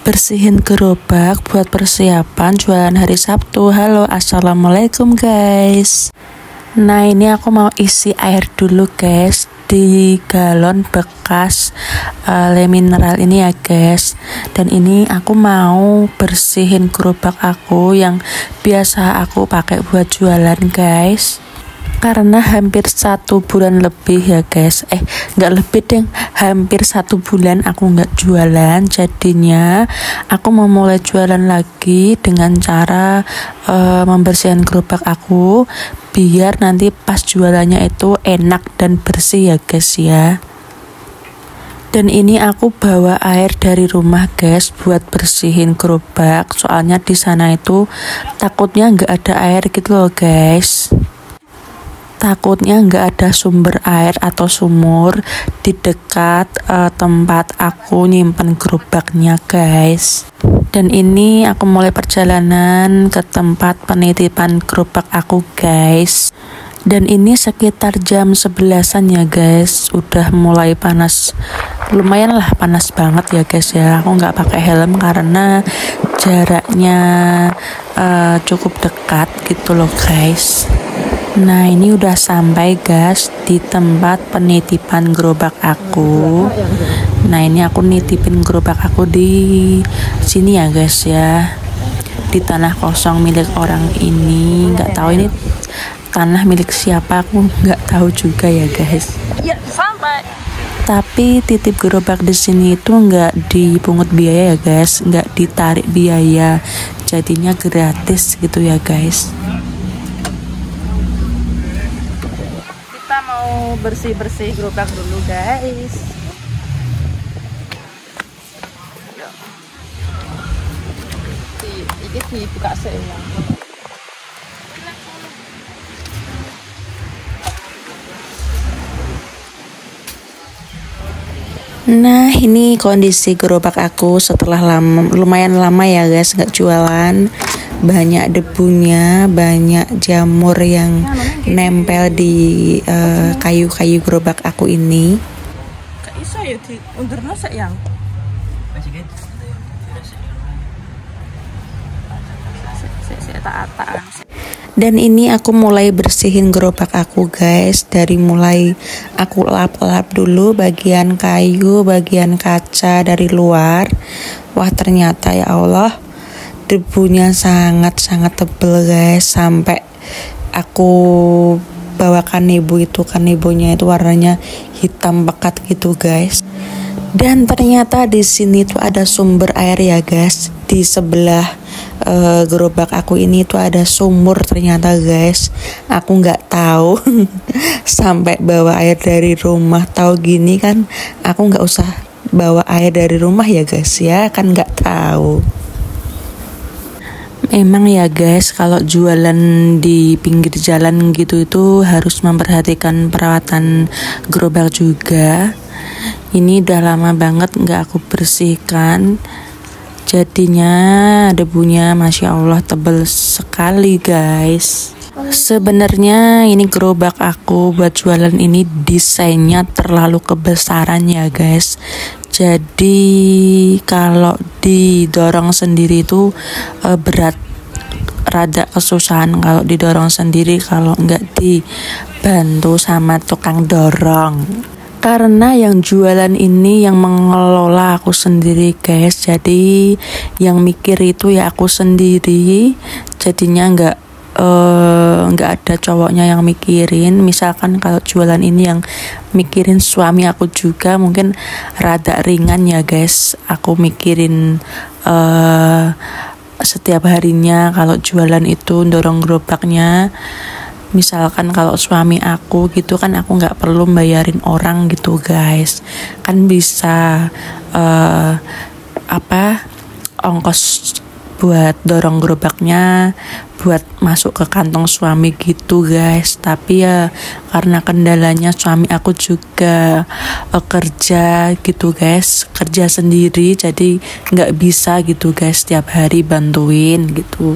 bersihin gerobak buat persiapan jualan hari Sabtu. Halo, assalamualaikum guys. Nah, ini aku mau isi air dulu guys di galon bekas le mineral ini ya guys. Dan ini aku mau bersihin gerobak aku yang biasa aku pakai buat jualan guys. Karena hampir 1 bulan lebih ya guys, nggak lebih deh, hampir 1 bulan aku nggak jualan. Jadinya aku mau mulai jualan lagi dengan cara membersihkan gerobak aku biar nanti pas jualannya itu enak dan bersih ya guys ya. Dan ini aku bawa air dari rumah guys buat bersihin gerobak, soalnya di sana itu takutnya nggak ada air gitu loh guys. Takutnya nggak ada sumber air atau sumur di dekat tempat aku nyimpen gerobaknya guys. Dan ini aku mulai perjalanan ke tempat penitipan gerobak aku guys. Dan ini sekitar jam 11-an ya guys, udah mulai panas, lumayan lah panas banget ya guys ya. Aku nggak pakai helm karena jaraknya cukup dekat gitu loh guys. Nah, ini udah sampai guys di tempat penitipan gerobak aku. Nah, ini aku nitipin gerobak aku di sini ya guys ya, di tanah kosong milik orang ini. Nggak tahu ini tanah milik siapa, aku nggak tahu juga ya guys. Ya, sampai. Tapi titip gerobak di sini itu nggak dipungut biaya ya guys, nggak ditarik biaya, jadinya gratis gitu ya guys. Kita mau bersih-bersih gerobak dulu guys. Ini dibuka semua. Nah, ini kondisi gerobak aku setelah lumayan lama ya guys nggak jualan. Banyak debunya, banyak jamur yang nempel di kayu-kayu gerobak aku ini. Gak iso ya diundurno sik yang. Dan ini aku mulai bersihin gerobak aku guys. Dari mulai aku lap-lap dulu bagian kayu, bagian kaca dari luar. Wah, ternyata ya Allah, debunya sangat-sangat tebel guys. Sampai aku bawa kanebo itu, kanebonya itu warnanya hitam pekat gitu guys. Dan ternyata di sini tuh ada sumber air ya guys. Di sebelah gerobak aku ini tuh ada sumur ternyata guys. Aku nggak tahu sampai bawa air dari rumah. Tahu gini kan aku nggak usah bawa air dari rumah ya guys ya, kan nggak tahu. Emang ya guys, kalau jualan di pinggir jalan gitu itu harus memperhatikan perawatan gerobak juga. Ini udah lama banget nggak aku bersihkan, jadinya debunya masya Allah tebel sekali guys. Sebenarnya ini gerobak aku buat jualan ini desainnya terlalu kebesaran ya guys. Jadi kalau didorong sendiri itu berat, rada kesusahan kalau didorong sendiri kalau nggak dibantu sama tukang dorong. Karena yang jualan ini yang mengelola aku sendiri guys, jadi yang mikir itu ya aku sendiri, jadinya nggak ada cowoknya yang mikirin. Misalkan kalau jualan ini yang mikirin suami aku juga, mungkin rada ringan ya guys. Aku mikirin setiap harinya kalau jualan itu dorong gerobaknya. Misalkan kalau suami aku gitu kan aku nggak perlu bayarin orang gitu guys, kan bisa ongkos buat dorong gerobaknya buat masuk ke kantong suami gitu guys. Tapi ya karena kendalanya suami aku juga kerja gitu guys, kerja sendiri, jadi nggak bisa gitu guys tiap hari bantuin gitu.